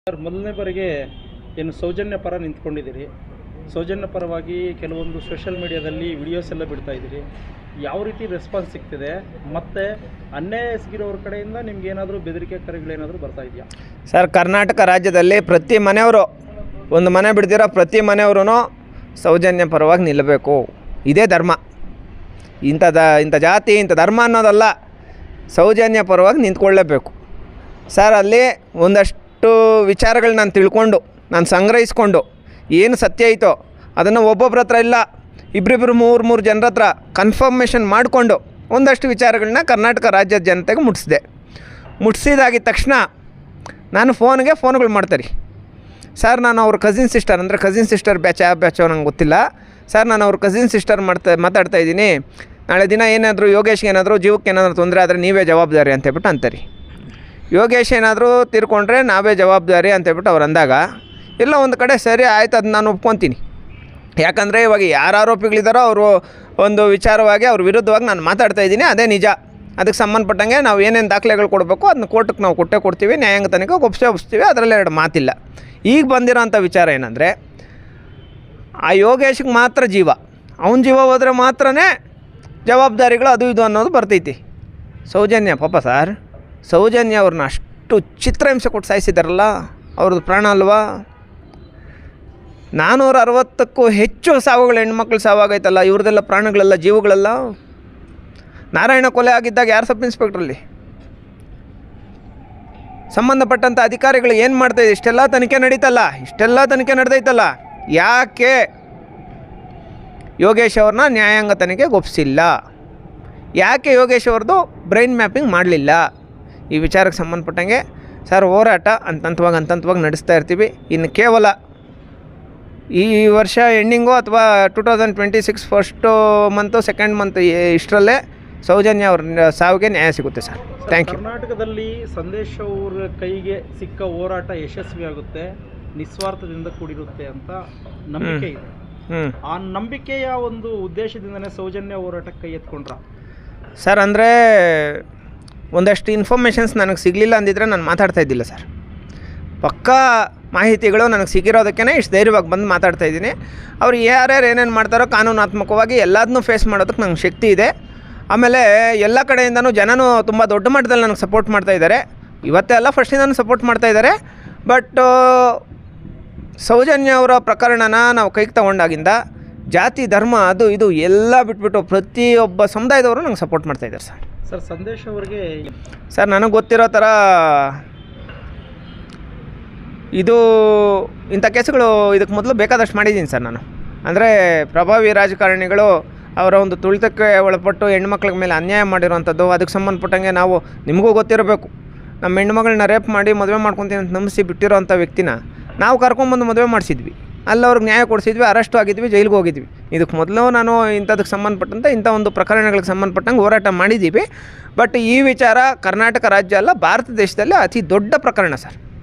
Sir, ಮೊದಲನೇ ಬಾರಿಗೆ ಏನು ಸೌಜನ್ಯ ಪರ ನಿಂತ್ಕೊಂಡಿದ್ದೀರಿ. ಸೌಜನ್ಯ ಪರವಾಗಿ ಕೆಲವೊಂದು ಸೋಷಿಯಲ್ ಮೀಡಿಯಾದಲ್ಲಿ ವಿಡಿಯೋಸ್ ಎಲ್ಲ ಬಿಡ್ತಾ ಇದ್ದೀರಿ. ಯಾವ ರೀತಿ ರೆಸ್ಪಾನ್ಸ್ ಸಿಗ್ತಿದೆ? ಮತ್ತು ಅನ್ಯಾಯ ಎಸಗಿರೋರ ಕಡೆಯಿಂದ ನಿಮ್ಗೆ ಏನಾದರೂ ಬೆದರಿಕೆ ಕರೆಗಳೇನಾದರೂ ಬರ್ತಾ ಇದೆಯಾ? ಸರ್, ಕರ್ನಾಟಕ ರಾಜ್ಯದಲ್ಲಿ ಪ್ರತಿ ಮನೆಯವರು, ಒಂದು ಮನೆ ಬಿಡ್ದಿರೋ ಪ್ರತಿ ಮನೆಯವರು ಸೌಜನ್ಯ ಪರವಾಗಿ ನಿಲ್ಲಬೇಕು. ಇದೇ ಧರ್ಮ. ಇಂಥ ಜಾತಿ ಇಂಥ ಧರ್ಮ ಅನ್ನೋದಲ್ಲ, ಸೌಜನ್ಯ ಪರವಾಗಿ ನಿಂತ್ಕೊಳ್ಳೇಬೇಕು. ಸರ್, ಅಲ್ಲಿ ಒಂದಷ್ಟು ವಿಚಾರಗಳು ನಾನು ತಿಳ್ಕೊಂಡು, ನಾನು ಸಂಗ್ರಹಿಸ್ಕೊಂಡು, ಏನು ಸತ್ಯ ಐತೋ ಅದನ್ನು ಒಬ್ಬೊಬ್ಬರ ಹತ್ರ ಇಲ್ಲ, ಇಬ್ಬರಿಬ್ಬರು ಮೂರು ಜನರ ಹತ್ರ ಕನ್ಫರ್ಮೇಷನ್ ಮಾಡಿಕೊಂಡು ಒಂದಷ್ಟು ವಿಚಾರಗಳನ್ನ ಕರ್ನಾಟಕ ರಾಜ್ಯದ ಜನತೆಗೆ ಮುಟ್ಟಿಸಿದಾಗಿದ್ದ ತಕ್ಷಣ ನಾನು ಫೋನ್ಗಳು ಮಾಡ್ತಾರೆ. ಸರ್, ನಾನು ಅವ್ರ ಕಸಿನ್ ಸಿಸ್ಟರ್ ಬ್ಯಾಚೋ ನಂಗೆ ಗೊತ್ತಿಲ್ಲ. ಸರ್, ನಾನು ಅವ್ರ ಕಸಿನ್ ಸಿಸ್ಟರ್ ಮಾತಾಡ್ತಾ ಇದ್ದೀನಿ. ನಾಳೆ ದಿನ ಏನಾದರೂ ಯೋಗೇಶ್ಗೆ ಏನಾದರೂ ಜೀವಕ್ಕೆ ಏನಾದರೂ ತೊಂದರೆ ಆದರೆ ನೀವೇ ಜವಾಬ್ದಾರಿ ಅಂತೇಳ್ಬಿಟ್ಟು ಅಂತಾರೆ. ಯೋಗೇಶ್ ಏನಾದರೂ ತೀರ್ಕೊಂಡ್ರೆ ನಾವೇ ಜವಾಬ್ದಾರಿ ಅಂತೇಳ್ಬಿಟ್ಟು ಅವ್ರು ಅಂದಾಗ ಎಲ್ಲ ಒಂದು ಕಡೆ ಸರಿ ಆಯ್ತು, ಅದು ನಾನು ಒಪ್ಕೊತೀನಿ. ಯಾಕಂದರೆ ಇವಾಗ ಯಾರು ಆರೋಪಿಗಳಿದ್ದಾರೋ ಅವರು ಒಂದು ವಿಚಾರವಾಗಿ ಅವ್ರ ವಿರುದ್ಧವಾಗಿ ನಾನು ಮಾತಾಡ್ತಾ ಇದ್ದೀನಿ, ಅದೇ ನಿಜ. ಅದಕ್ಕೆ ಸಂಬಂಧಪಟ್ಟಂಗೆ ನಾವು ಏನೇನು ದಾಖಲೆಗಳು ಕೊಡಬೇಕು ಅದನ್ನ ಕೋರ್ಟ್ಗೆ ನಾವು ಕೊಡ್ತೀವಿ, ನ್ಯಾಯಾಂಗ ತನಿಖೆ ಒಪ್ಪಿಸ್ತೀವಿ. ಅದರಲ್ಲಿ ಎರಡು ಮಾತಿಲ್ಲ. ಈಗ ಬಂದಿರೋಂಥ ವಿಚಾರ ಏನಂದರೆ, ಆ ಯೋಗೇಶ್ಗೆ ಮಾತ್ರ ಜೀವ, ಅವನ ಜೀವ ಹೋದರೆ ಮಾತ್ರನೇ ಜವಾಬ್ದಾರಿಗಳು ಅದು ಇದು ಅನ್ನೋದು ಬರ್ತೈತಿ. ಸೌಜನ್ಯ ಪಾಪ ಸರ್, ಸೌಜನ್ಯ ಅವ್ರನ್ನ ಅಷ್ಟು ಚಿತ್ರಹಿಂಸೆ ಕೊಟ್ಟು ಸಾಯಿಸಿದಾರಲ್ಲ, ಅವ್ರದ್ದು ಪ್ರಾಣ ಅಲ್ವಾ? 460ಕ್ಕೂ ಹೆಚ್ಚು ಸಾವುಗಳು, ಹೆಣ್ಮಕ್ಳು ಸಾವಾಗೈತಲ್ಲ, ಇವ್ರದ್ದೆಲ್ಲ ಪ್ರಾಣಗಳೆಲ್ಲ, ಜೀವಗಳೆಲ್ಲ. ನಾರಾಯಣ ಕೊಲೆ ಆಗಿದ್ದಾಗ ಯಾರು ಸಬ್ ಇನ್ಸ್ಪೆಕ್ಟ್ರಲ್ಲಿ ಸಂಬಂಧಪಟ್ಟಂಥ ಅಧಿಕಾರಿಗಳು ಏನು ಮಾಡ್ತಾಯಿದೆ? ಇಷ್ಟೆಲ್ಲ ತನಿಖೆ ನಡೆದೈತಲ್ಲ, ಯಾಕೆ ಯೋಗೇಶ್ ಅವ್ರನ್ನ ನ್ಯಾಯಾಂಗ ತನಿಖೆಗೆ ಒಪ್ಪಿಸಿಲ್ಲ? ಯಾಕೆ ಯೋಗೇಶ್ ಅವ್ರದ್ದು ಬ್ರೈನ್ ಮ್ಯಾಪಿಂಗ್ ಮಾಡಲಿಲ್ಲ? ಈ ವಿಚಾರಕ್ಕೆ ಸಂಬಂಧಪಟ್ಟಂಗೆ ಸರ್, ಹೋರಾಟ ಹಂತವಾಗಿ ನಡೆಸ್ತಾ ಇರ್ತೀವಿ. ಇನ್ನು ಕೇವಲ ಈ ವರ್ಷ ಎಂಡಿಂಗು ಅಥವಾ 2026 ಫಸ್ಟು ಮಂತು ಸೆಕೆಂಡ್ ಮಂತ್ ಇಷ್ಟರಲ್ಲೇ ಸೌಜನ್ಯ ಅವ್ರ ಸಾವಿಗೆ ನ್ಯಾಯ ಸಿಗುತ್ತೆ ಸರ್. Thank you. ಕರ್ನಾಟಕದಲ್ಲಿ ಸಂದೇಶ್ ಅವ್ರ ಕೈಗೆ ಸಿಕ್ಕ ಹೋರಾಟ ಯಶಸ್ವಿಯಾಗುತ್ತೆ, ನಿಸ್ವಾರ್ಥದಿಂದ ಕೂಡಿರುತ್ತೆ ಅಂತ ನಂಬಿಕೆ ಇದೆ. ಆ ನಂಬಿಕೆಯ ಒಂದು ಉದ್ದೇಶದಿಂದನೇ ಸೌಜನ್ಯ ಹೋರಾಟಕ್ಕೆ ಕೈ ಎತ್ಕೊಂಡ್ರ ಸರ್? ಅಂದರೆ ಒಂದಷ್ಟು ಇನ್ಫಾರ್ಮೇಷನ್ಸ್ ನನಗೆ ಸಿಗಲಿಲ್ಲ ಅಂದಿದ್ರೆ ನಾನು ಮಾತಾಡ್ತಾ ಇದ್ದಿಲ್ಲ ಸರ್. ಪಕ್ಕಾ ಮಾಹಿತಿಗಳು ನನಗೆ ಸಿಗಿರೋದಕ್ಕೇ ಇಷ್ಟು ಧೈರ್ಯವಾಗಿ ಬಂದು ಮಾತಾಡ್ತಾ ಇದ್ದೀನಿ. ಅವ್ರು ಯಾರ್ಯಾರು ಏನೇನು ಮಾಡ್ತಾರೋ ಕಾನೂನಾತ್ಮಕವಾಗಿ ಎಲ್ಲದನ್ನೂ ಫೇಸ್ ಮಾಡೋದಕ್ಕೆ ನಂಗೆ ಶಕ್ತಿ ಇದೆ. ಆಮೇಲೆ ಎಲ್ಲ ಕಡೆಯಿಂದನೂ ಜನನೂ ತುಂಬ ದೊಡ್ಡ ಮಟ್ಟದಲ್ಲಿ ನನಗೆ ಸಪೋರ್ಟ್ ಮಾಡ್ತಾಯಿದ್ದಾರೆ. ಇವತ್ತೇ ಅಲ್ಲ, ಫಸ್ಟಿಂದನೂ ಸಪೋರ್ಟ್ ಮಾಡ್ತಾಯಿದ್ದಾರೆ. ಬಟ್ ಸೌಜನ್ಯ ಅವರ ಪ್ರಕರಣನ ನಾವು ಕೈಗೆ ತಗೊಂಡಾಗಿಂದ ಜಾತಿ, ಧರ್ಮ, ಅದು ಇದು ಎಲ್ಲ ಬಿಟ್ಬಿಟ್ಟು ಪ್ರತಿಯೊಬ್ಬ ಸಮುದಾಯದವರು ನಂಗೆ ಸಪೋರ್ಟ್ ಮಾಡ್ತಾಯಿದ್ದಾರೆ ಸರ್. ಸರ್, ಸಂದೇಶ್ ಅವ್ರಿಗೆ ಸರ್, ನನಗೆ ಗೊತ್ತಿರೋ ಥರ ಇದು ಇಂಥ ಕೇಸುಗಳು ಇದಕ್ಕೆ ಮೊದಲು ಬೇಕಾದಷ್ಟು ಮಾಡಿದ್ದೀನಿ ಸರ್ ನಾನು. ಅಂದರೆ ಪ್ರಭಾವಿ ರಾಜಕಾರಣಿಗಳು ಅವರ ಒಂದು ತುಳಿತಕ್ಕೆ ಒಳಪಟ್ಟು ಹೆಣ್ಮಕ್ಳ ಮೇಲೆ ಅನ್ಯಾಯ ಮಾಡಿರೋವಂಥದ್ದು, ಅದಕ್ಕೆ ಸಂಬಂಧಪಟ್ಟಂಗೆ ನಾವು, ನಿಮಗೂ ಗೊತ್ತಿರಬೇಕು, ನಮ್ಮ ಹೆಣ್ಮಗಳನ್ನ ರೇಪ್ ಮಾಡಿ ಮದುವೆ ಮಾಡ್ಕೊತೀನಿ ಅಂತ ನಂಬಿಸಿ ಬಿಟ್ಟಿರೋವಂಥ ವ್ಯಕ್ತಿನ ನಾವು ಕರ್ಕೊಂಬಂದು ಮದುವೆ ಮಾಡಿಸಿದ್ವಿ. ಅಲ್ಲಿ ಅವ್ರಿಗೆ ನ್ಯಾಯ ಕೊಡಿಸಿದ್ವಿ, ಅರೆಸ್ಟು ಆಗಿದ್ವಿ, ಜೈಲಿಗೆ ಹೋಗಿದ್ವಿ. ಇದಕ್ಕೆ ಮೊದಲು ನಾನು ಇಂಥದಕ್ಕೆ ಸಂಬಂಧಪಟ್ಟಂತೆ ಇಂಥ ಒಂದು ಪ್ರಕರಣಗಳಿಗೆ ಸಂಬಂಧಪಟ್ಟಂಗೆ ಹೋರಾಟ ಮಾಡಿದ್ದೀವಿ. ಬಟ್ ಈ ವಿಚಾರ ಕರ್ನಾಟಕ ರಾಜ್ಯ ಅಲ್ಲ, ಭಾರತ ದೇಶದಲ್ಲಿ ಅತಿ ದೊಡ್ಡ ಪ್ರಕರಣ ಸರ್.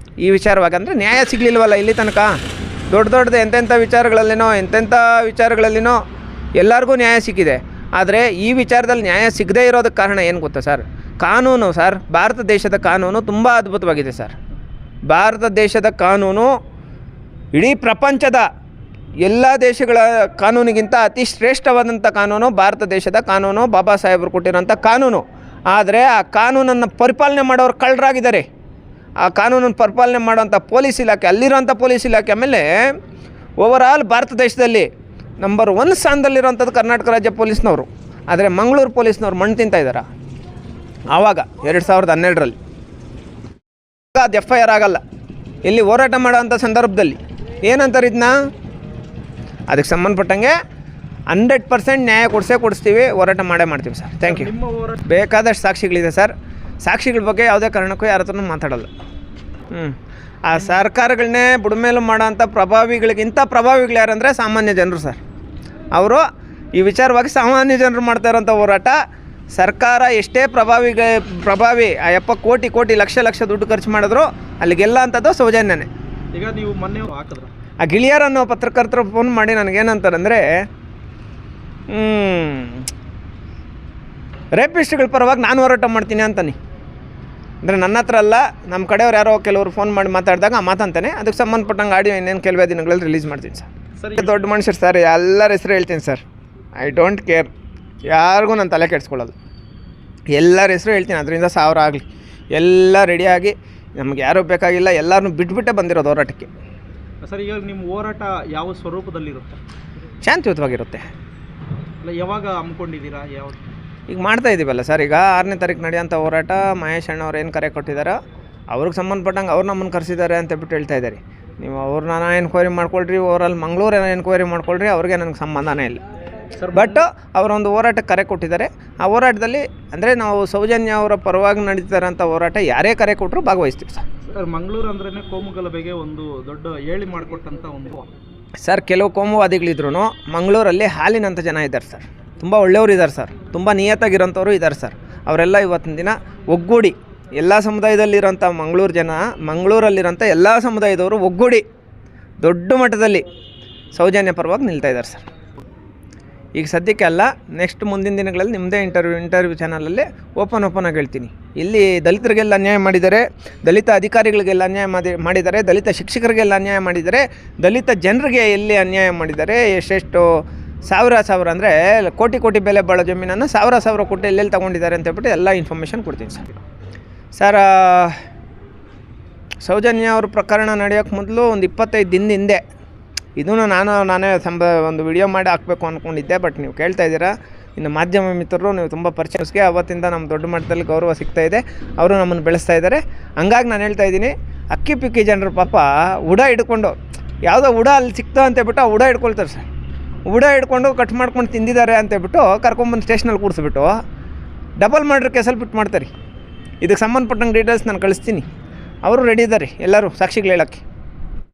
ಈ ವಿಚಾರವಾಗಿ ಅಂದರೆ ನ್ಯಾಯ ಸಿಗಲಿಲ್ವಲ್ಲ ಇಲ್ಲಿ ತನಕ. ದೊಡ್ಡದು ಎಂತೆಂಥ ವಿಚಾರಗಳಲ್ಲಿನೋ ಎಲ್ಲರಿಗೂ ನ್ಯಾಯ ಸಿಕ್ಕಿದೆ. ಆದರೆ ಈ ವಿಚಾರದಲ್ಲಿ ನ್ಯಾಯ ಸಿಗದೇ ಇರೋದಕ್ಕೆ ಕಾರಣ ಏನು ಗೊತ್ತಾ ಸರ್? ಕಾನೂನು ಸರ್. ಭಾರತ ದೇಶದ ಕಾನೂನು ತುಂಬ ಅದ್ಭುತವಾಗಿದೆ ಸರ್. ಭಾರತ ದೇಶದ ಕಾನೂನು ಇಡೀ ಪ್ರಪಂಚದ ಎಲ್ಲ ದೇಶಗಳ ಕಾನೂನಿಗಿಂತ ಅತಿ ಶ್ರೇಷ್ಠವಾದಂಥ ಕಾನೂನು ಭಾರತ ದೇಶದ ಕಾನೂನು, ಬಾಬಾ ಸಾಹೇಬರು ಕೊಟ್ಟಿರೋಂಥ ಕಾನೂನು. ಆದರೆ ಆ ಕಾನೂನನ್ನು ಪರಿಪಾಲನೆ ಮಾಡೋರು ಕಳ್ಳರಾಗಿದ್ದಾರೆ. ಆ ಕಾನೂನನ್ನು ಪರಿಪಾಲನೆ ಮಾಡೋಂಥ ಪೊಲೀಸ್ ಇಲಾಖೆ, ಅಲ್ಲಿರೋಂಥ ಪೊಲೀಸ್ ಇಲಾಖೆ, ಆಮೇಲೆ ಓವರಾಲ್ ಭಾರತ ದೇಶದಲ್ಲಿ ನಂಬರ್ 1 ಸ್ಥಾನದಲ್ಲಿರೋಂಥದ್ದು ಕರ್ನಾಟಕ ರಾಜ್ಯ ಪೊಲೀಸ್ನವರು. ಆದರೆ ಮಂಗಳೂರು ಪೊಲೀಸ್ನವ್ರು ಮಣ್ಣು ತಿಂತಾಯಿದ್ದಾರೆ. ಆವಾಗ 2012ರಲ್ಲಿ ಅದು FIR ಆಗಲ್ಲ. ಇಲ್ಲಿ ಹೋರಾಟ ಮಾಡೋವಂಥ ಸಂದರ್ಭದಲ್ಲಿ ಏನಂತಾರೆ ಇದನ್ನ? ಅದಕ್ಕೆ ಸಂಬಂಧಪಟ್ಟಂಗೆ 100% ನ್ಯಾಯ ಕೊಡಿಸ್ತೀವಿ, ಹೋರಾಟ ಮಾಡ್ತೀವಿ ಸರ್. Thank you. ಬೇಕಾದಷ್ಟು ಸಾಕ್ಷಿಗಳಿದೆ ಸರ್. ಸಾಕ್ಷಿಗಳ ಬಗ್ಗೆ ಯಾವುದೇ ಕಾರಣಕ್ಕೂ ಯಾರ ಹತ್ರನೂ ಮಾತಾಡಲ್ಲ. ಆ ಸರ್ಕಾರಗಳನ್ನೇ ಬುಡಮೇಲು ಮಾಡೋಂಥ ಪ್ರಭಾವಿಗಳಿಗಿಂತ ಪ್ರಭಾವಿಗಳು ಯಾರಂದರೆ ಸಾಮಾನ್ಯ ಜನರು ಸರ್. ಅವರು ಈ ವಿಚಾರವಾಗಿ ಸಾಮಾನ್ಯ ಜನರು ಮಾಡ್ತಾ ಇರೋಂಥ ಹೋರಾಟ. ಸರ್ಕಾರ ಎಷ್ಟೇ ಪ್ರಭಾವಿ ಆ ಯಪ್ಪ ಕೋಟಿ ಲಕ್ಷ ದುಡ್ಡು ಖರ್ಚು ಮಾಡಿದ್ರು ಅಲ್ಲಿಗೆಲ್ಲ ಅಂಥದ್ದು ಸೌಜನ್ಯನೇ. ಈಗ ನೀವು ಮೊನ್ನೆ ಹಾಕಿದ್ರ ಆ ಗಿಳಿಯಾರ್ ಅನ್ನೋ ಪತ್ರಕರ್ತರು ಫೋನ್ ಮಾಡಿ ನನಗೇನಂತಾರಂದರೆ, ರೇಪಿಸ್ಟ್ಗಳ ಪರವಾಗಿ ನಾನು ಹೋರಾಟ ಮಾಡ್ತೀನಿ ಅಂತಾನೆ. ಅಂದರೆ ನನ್ನ ಹತ್ರ ಅಲ್ಲ, ನಮ್ಮ ಕಡೆಯವ್ರು ಯಾರೋ ಕೆಲವರು ಫೋನ್ ಮಾಡಿ ಮಾತಾಡಿದಾಗ ಮಾತಾಡ್ತಾನೆ, ಅದಕ್ಕೆ ಸಂಬಂಧಪಟ್ಟಂಗೆ ಆಡಿಯೋ ಇನ್ನೇನು ಕೆಲವೇ ದಿನಗಳಲ್ಲಿ ರಿಲೀಸ್ ಮಾಡ್ತೀನಿ ಸರ್. ಸರ್ ದೊಡ್ಡ ಮನುಷ್ಯರು ಸರ್, ಎಲ್ಲರ ಹೆಸರು ಹೇಳ್ತೀನಿ ಸರ್. ಐ ಡೋಂಟ್ ಕೇರ್, ಯಾರಿಗೂ ನಾನು ತಲೆ ಕೆಡಿಸ್ಕೊಳ್ಳೋದು. ಎಲ್ಲರ ಹೆಸರು ಹೇಳ್ತೀನಿ, ಅದರಿಂದ 1000 ಆಗಲಿ. ಎಲ್ಲ ರೆಡಿಯಾಗಿ ನಮ್ಗೆ ಯಾರೂ ಬೇಕಾಗಿಲ್ಲ, ಎಲ್ಲರನ್ನೂ ಬಿಟ್ಬಿಟ್ಟೆ ಬಂದಿರೋದು ಹೋರಾಟಕ್ಕೆ. ಸರ್ ಈಗ ನಿಮ್ಮ ಹೋರಾಟ ಯಾವ ಸ್ವರೂಪದಲ್ಲಿರುತ್ತೆ? ಶಾಂತಿಯುತವಾಗಿರುತ್ತೆ. ಅಲ್ಲ ಯಾವಾಗ ಹಮ್ಮಿಕೊಂಡಿದ್ದೀರಾ? ಯಾವ ಈಗ ಮಾಡ್ತಾ ಇದ್ದೀವಲ್ಲ ಸರ್, ಈಗ 6ನೇ ತಾರೀಕು ನಡೆಯೋಂಥ ಹೋರಾಟ ಮಹೇಶ್ ಅಣ್ಣವ್ರು ಏನು ಕರೆ ಕೊಟ್ಟಿದ್ದಾರೋ ಅವ್ರಿಗೆ ಸಂಬಂಧಪಟ್ಟಂಗೆ ಅವ್ರು ನಮ್ಮನ್ನು ಕರೆಸಿದ್ದಾರೆ ಅಂತ ಬಿಟ್ಟು ಹೇಳ್ತಾ ಇದ್ದಾರೆ. ನೀವು ಅವ್ರನ್ನ ಎನ್ಕ್ವೈರಿ ಮಾಡ್ಕೊಳ್ರಿ, ಓವರಲ್ಲಿ ಮಂಗಳೂರು ಎನ್ಕ್ವೈರಿ ಮಾಡ್ಕೊಳ್ರಿ, ಅವ್ರಿಗೆ ನನಗೆ ಸಂಬಂಧನೇ ಇಲ್ಲ ಸರ್. ಬಟ್ ಅವರೊಂದು ಹೋರಾಟಕ್ಕೆ ಕರೆ ಕೊಟ್ಟಿದ್ದಾರೆ. ಆ ಹೋರಾಟದಲ್ಲಿ ಅಂದರೆ ನಾವು ಸೌಜನ್ಯ ಅವರ ಪರವಾಗಿ ನಡೀತಾರಂಥ ಹೋರಾಟ ಯಾರೇ ಕರೆ ಕೊಟ್ಟರು ಭಾಗವಹಿಸ್ತೀವಿ ಸರ್. ಸರ್ ಮಂಗಳೂರು ಅಂದ್ರೇ ಕೋಮುಗಲಭೆಗೆ ಒಂದು ದೊಡ್ಡ ಹೇಳಿ ಮಾಡಿಕೊಟ್ಟಂಥ ಒಂದು ಸರ್, ಕೆಲವು ಕೋಮುವಾದಿಗಳಿದ್ರು ಮಂಗಳೂರಲ್ಲಿ ಹಾಲಿನಂಥ ಜನ ಇದ್ದಾರೆ ಸರ್, ತುಂಬ ಒಳ್ಳೆಯವರು ಇದ್ದಾರೆ ಸರ್, ತುಂಬ ನಿಯತ್ತಾಗಿರೋಂಥವ್ರು ಇದ್ದಾರೆ ಸರ್. ಅವರೆಲ್ಲ ಇವತ್ತಿನ ದಿನ ಒಗ್ಗೂಡಿ ಎಲ್ಲ ಸಮುದಾಯದಲ್ಲಿರೋಂಥ ಮಂಗಳೂರು ಜನ, ಮಂಗಳೂರಲ್ಲಿರೋಂಥ ಎಲ್ಲ ಸಮುದಾಯದವರು ಒಗ್ಗೂಡಿ ದೊಡ್ಡ ಮಟ್ಟದಲ್ಲಿ ಸೌಜನ್ಯ ಪರವಾಗಿ ನಿಲ್ತಾ ಇದ್ದಾರೆ ಸರ್. ಈಗ ಸದ್ಯಕ್ಕೆ ಅಲ್ಲ, ನೆಕ್ಸ್ಟ್ ಮುಂದಿನ ದಿನಗಳಲ್ಲಿ ನಿಮ್ಮದೇ ಇಂಟರ್ವ್ಯೂ ಚಾನಲಲ್ಲಿ ಓಪನ್ ಆಗಿ ಹೇಳ್ತೀನಿ. ಇಲ್ಲಿ ದಲಿತರಿಗೆಲ್ಲ ಅನ್ಯಾಯ ಮಾಡಿದ್ದಾರೆ, ದಲಿತ ಅಧಿಕಾರಿಗಳಿಗೆಲ್ಲ ಅನ್ಯಾಯ ಮಾಡಿದ್ದಾರೆ, ದಲಿತ ಶಿಕ್ಷಕರಿಗೆಲ್ಲ ಅನ್ಯಾಯ ಮಾಡಿದ್ದಾರೆ, ದಲಿತ ಜನರಿಗೆ ಎಲ್ಲಿ ಅನ್ಯಾಯ ಮಾಡಿದ್ದಾರೆ, ಎಷ್ಟೆಷ್ಟು ಸಾವಿರ ಅಂದರೆ ಕೋಟಿ ಬೆಲೆ ಬಾಳೋ ಜಮೀನನ್ನು ಸಾವಿರ ಕೋಟಿ ಎಲ್ಲೆಲ್ಲಿ ತೊಗೊಂಡಿದ್ದಾರೆ ಅಂತ ಹೇಳ್ಬಿಟ್ಟು ಎಲ್ಲ ಇನ್ಫಾರ್ಮೇಷನ್ ಕೊಡ್ತೀನಿ ಸರ್. ಸರ್, ಸೌಜನ್ಯ ಅವ್ರ ಪ್ರಕರಣ ನಡೆಯೋಕ್ಕೆ ಮೊದಲು ಒಂದು 25 ದಿನದ ಹಿಂದೆ ಇದನ್ನು ನಾನೇ ಒಂದು ವಿಡಿಯೋ ಮಾಡಿ ಹಾಕಬೇಕು ಅಂದ್ಕೊಂಡಿದ್ದೆ. ಬಟ್ ನೀವು ಕೇಳ್ತಾ ಇದ್ದೀರಾ, ಇನ್ನು ಮಾಧ್ಯಮ ಮಿತ್ರರು ನೀವು ತುಂಬ ಪರಿಚಯಸ್ಗೆ ಅವತ್ತಿಂದ ನಮ್ಮ ದೊಡ್ಡ ಮಟ್ಟದಲ್ಲಿ ಗೌರವ ಸಿಗ್ತಾ ಇದೆ, ಅವರು ನಮ್ಮನ್ನು ಬೆಳೆಸ್ತಾ ಇದ್ದಾರೆ. ಹಂಗಾಗಿ ನಾನು ಹೇಳ್ತಾ ಇದ್ದೀನಿ, ಅಕ್ಕಿ ಪಿಕ್ಕಿ ಜನರು ಪಾಪ ಉಡ ಹಿಡ್ಕೊಂಡು ಯಾವುದೋ ಉಡ ಅಲ್ಲಿ ಸಿಕ್ತಾ ಅಂತೇಳ್ಬಿಟ್ಟು ಆ ಉಡ ಹಿಡ್ಕೊಳ್ತಾರೆ ಸರ್. ಉಡ ಹಿಡ್ಕೊಂಡು ಕಟ್ ಮಾಡ್ಕೊಂಡು ತಿಂದಿದ್ದಾರೆ ಅಂತೇಳ್ಬಿಟ್ಟು ಕರ್ಕೊಂಬಂದು ಸ್ಟೇಷನಲ್ಲಿ ಕೂರಿಸ್ಬಿಟ್ಟು ಡಬಲ್ ಮರ್ಡರ್ ಕೇಸಲ್ಲಿ ಬಿಟ್ಟು ಮಾಡ್ತಾರೆ. ಇದಕ್ಕೆ ಸಂಬಂಧಪಟ್ಟಂಗೆ ಡೀಟೇಲ್ಸ್ ನಾನು ಕಳಿಸ್ತೀನಿ, ಅವರು ರೆಡಿ ಇದ್ದಾರೆ ಎಲ್ಲರೂ ಸಾಕ್ಷಿಗಳು ಹೇಳೋಕ್ಕೆ.